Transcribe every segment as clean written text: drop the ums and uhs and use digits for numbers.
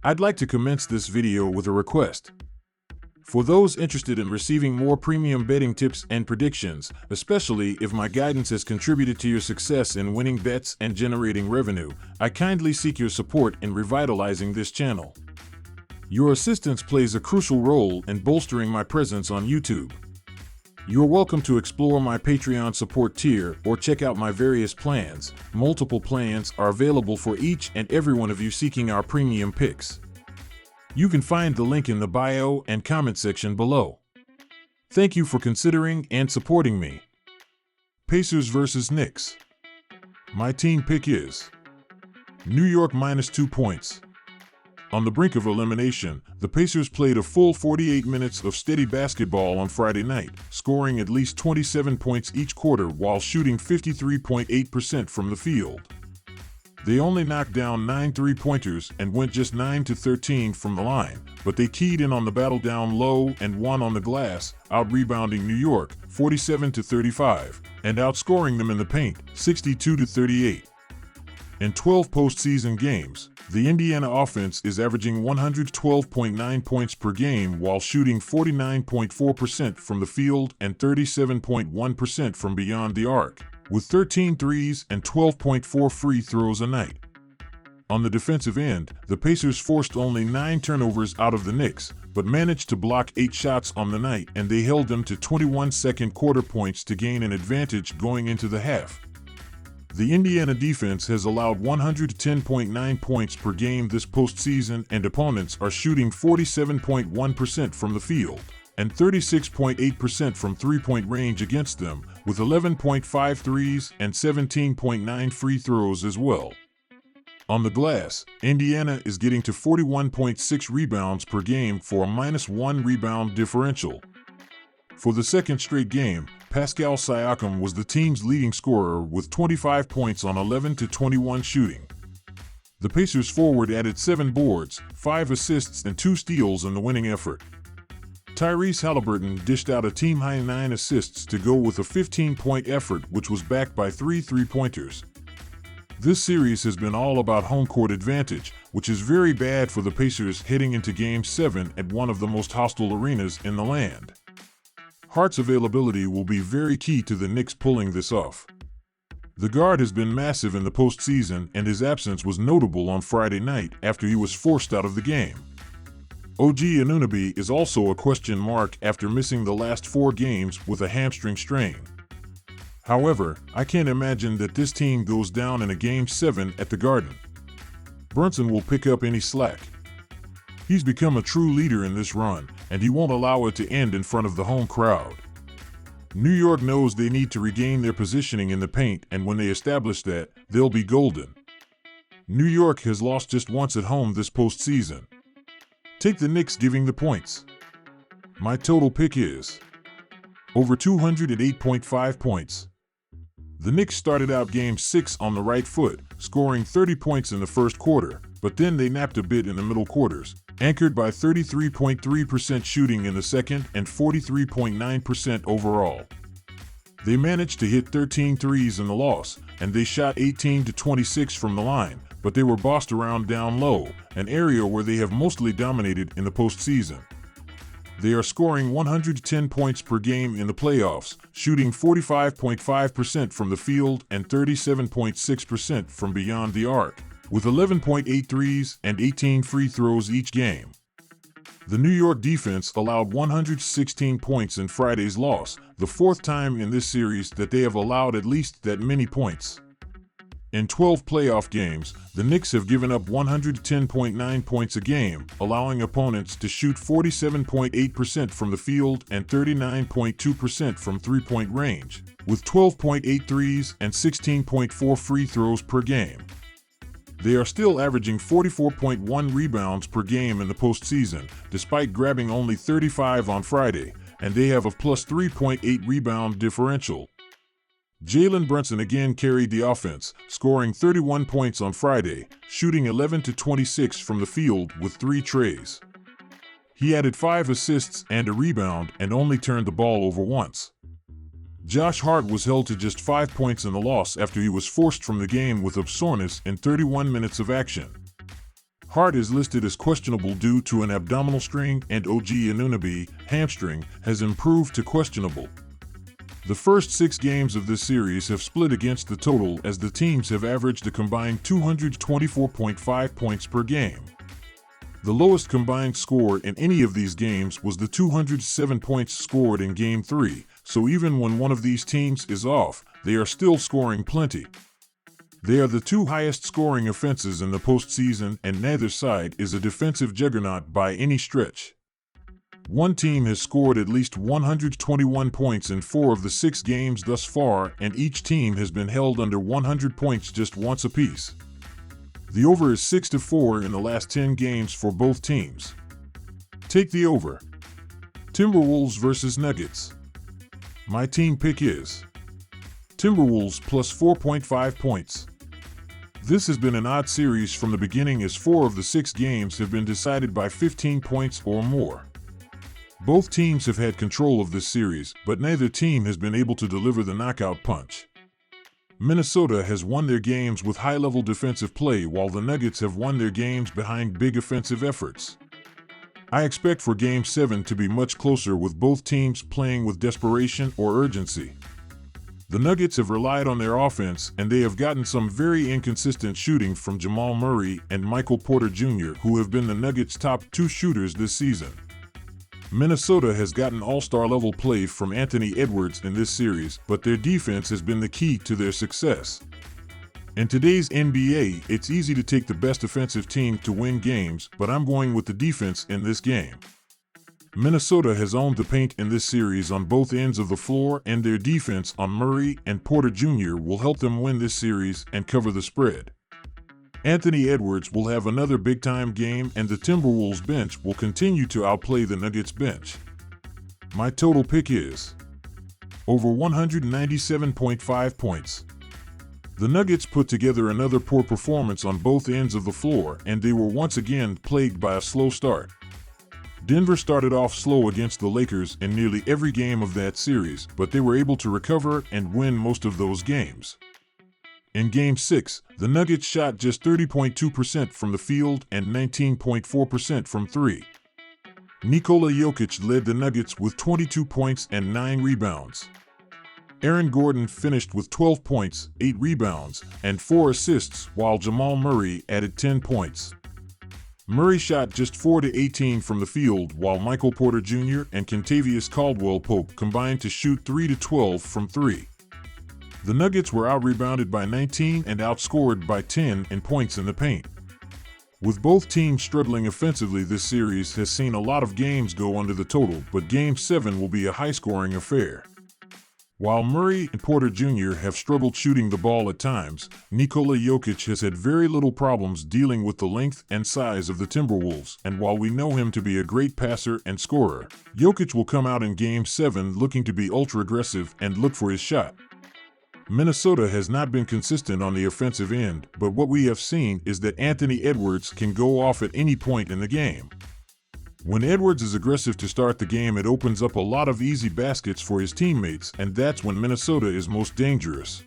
I'd like to commence this video with a request. For those interested in receiving more premium betting tips and predictions, especially if my guidance has contributed to your success in winning bets and generating revenue, I kindly seek your support in revitalizing this channel. Your assistance plays a crucial role in bolstering my presence on YouTube. You're welcome to explore my Patreon support tier or check out my various plans. Multiple plans are available for each and every one of you seeking our premium picks. You can find the link in the bio and comment section below. Thank you for considering and supporting me. Pacers vs. Knicks. My team pick is New York -2 points. On the brink of elimination, the Pacers played a full 48 minutes of steady basketball on Friday night, scoring at least 27 points each quarter while shooting 53.8% from the field. They only knocked down 9 three-pointers and went just 9-13 from the line, but they keyed in on the battle down low and won on the glass, out-rebounding New York 47-35 and outscoring them in the paint 62-38. In 12 postseason games, the Indiana offense is averaging 112.9 points per game while shooting 49.4% from the field and 37.1% from beyond the arc, with 13 threes and 12.4 free throws a night. On the defensive end, the Pacers forced only 9 turnovers out of the Knicks, but managed to block 8 shots on the night, and they held them to 21 second quarter points to gain an advantage going into the half. The Indiana defense has allowed 110.9 points per game this postseason, and opponents are shooting 47.1% from the field and 36.8% from three-point range against them, with 11.5 threes and 17.9 free throws as well. On the glass, Indiana is getting to 41.6 rebounds per game for a -1 rebound differential. For the second straight game, Pascal Siakam was the team's leading scorer with 25 points on 11-21 shooting. The Pacers forward added 7 boards, 5 assists and 2 steals in the winning effort. Tyrese Haliburton dished out a team-high 9 assists to go with a 15-point effort, which was backed by 3 three-pointers. This series has been all about home court advantage, which is very bad for the Pacers heading into Game 7 at one of the most hostile arenas in the land. Hart's availability will be very key to the Knicks pulling this off. The guard has been massive in the postseason, and his absence was notable on Friday night after he was forced out of the game. OG Anunoby is also a question mark after missing the last 4 games with a hamstring strain. However, I can't imagine that this team goes down in a Game 7 at the Garden. Brunson will pick up any slack. He's become a true leader in this run, and he won't allow it to end in front of the home crowd. New York knows they need to regain their positioning in the paint, and when they establish that, they'll be golden. New York has lost just once at home this postseason. Take the Knicks giving the points. My total pick is over 208.5 points. The Knicks started out Game 6 on the right foot, scoring 30 points in the first quarter, but then they napped a bit in the middle quarters, anchored by 33.3% shooting in the second and 43.9% overall. They managed to hit 13 threes in the loss, and they shot 18-26 from the line, but they were bossed around down low, an area where they have mostly dominated in the postseason. They are scoring 110 points per game in the playoffs, shooting 45.5% from the field and 37.6% from beyond the arc, with 11.8 threes and 18 free throws each game. The New York defense allowed 116 points in Friday's loss, the 4th time in this series that they have allowed at least that many points. In 12 playoff games, the Knicks have given up 110.9 points a game, allowing opponents to shoot 47.8% from the field and 39.2% from three-point range, with 12.8 threes and 16.4 free throws per game. They are still averaging 44.1 rebounds per game in the postseason, despite grabbing only 35 on Friday, and they have a plus 3.8 rebound differential. Jalen Brunson again carried the offense, scoring 31 points on Friday, shooting 11-26 from the field with 3 trays. He added 5 assists and a rebound and only turned the ball over once. Josh Hart was held to just 5 points in the loss after he was forced from the game with soreness in 31 minutes of action. Hart is listed as questionable due to an abdominal strain, and OG Anunoby, hamstring, has improved to questionable. The first 6 games of this series have split against the total as the teams have averaged a combined 224.5 points per game. The lowest combined score in any of these games was the 207 points scored in Game 3, so even when one of these teams is off, they are still scoring plenty. They are the 2 highest scoring offenses in the postseason, and neither side is a defensive juggernaut by any stretch. One team has scored at least 121 points in 4 of the 6 games thus far, and each team has been held under 100 points just once apiece. The over is 6-4 in the last 10 games for both teams. Take the over. Timberwolves versus Nuggets. My team pick is Timberwolves plus 4.5 points. This has been an odd series from the beginning as 4 of the 6 games have been decided by 15 points or more. Both teams have had control of this series, but neither team has been able to deliver the knockout punch. Minnesota has won their games with high-level defensive play, while the Nuggets have won their games behind big offensive efforts. I expect for Game 7 to be much closer, with both teams playing with desperation or urgency. The Nuggets have relied on their offense, and they have gotten some very inconsistent shooting from Jamal Murray and Michael Porter Jr., who have been the Nuggets' top 2 shooters this season. Minnesota has gotten all-star level play from Anthony Edwards in this series, but their defense has been the key to their success. In today's NBA, it's easy to take the best offensive team to win games, but I'm going with the defense in this game. Minnesota has owned the paint in this series on both ends of the floor, and their defense on Murray and Porter Jr. will help them win this series and cover the spread. Anthony Edwards will have another big-time game, and the Timberwolves bench will continue to outplay the Nuggets bench. My total pick is over 197.5 points. The Nuggets put together another poor performance on both ends of the floor, and they were once again plagued by a slow start. Denver started off slow against the Lakers in nearly every game of that series, but they were able to recover and win most of those games. In Game 6, the Nuggets shot just 30.2% from the field and 19.4% from 3. Nikola Jokic led the Nuggets with 22 points and 9 rebounds. Aaron Gordon finished with 12 points, 8 rebounds, and 4 assists, while Jamal Murray added 10 points. Murray shot just 4-18 from the field, while Michael Porter Jr. and Kentavious Caldwell-Pope combined to shoot 3-12 from 3. The Nuggets were out-rebounded by 19 and outscored by 10 in points in the paint. With both teams struggling offensively, this series has seen a lot of games go under the total, but Game 7 will be a high-scoring affair. While Murray and Porter Jr. have struggled shooting the ball at times, Nikola Jokic has had very little problems dealing with the length and size of the Timberwolves, and while we know him to be a great passer and scorer, Jokic will come out in Game 7 looking to be ultra-aggressive and look for his shot. Minnesota has not been consistent on the offensive end, but what we have seen is that Anthony Edwards can go off at any point in the game. When Edwards is aggressive to start the game, it opens up a lot of easy baskets for his teammates, and that's when Minnesota is most dangerous.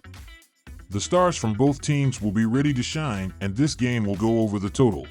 The stars from both teams will be ready to shine, and this game will go over the total.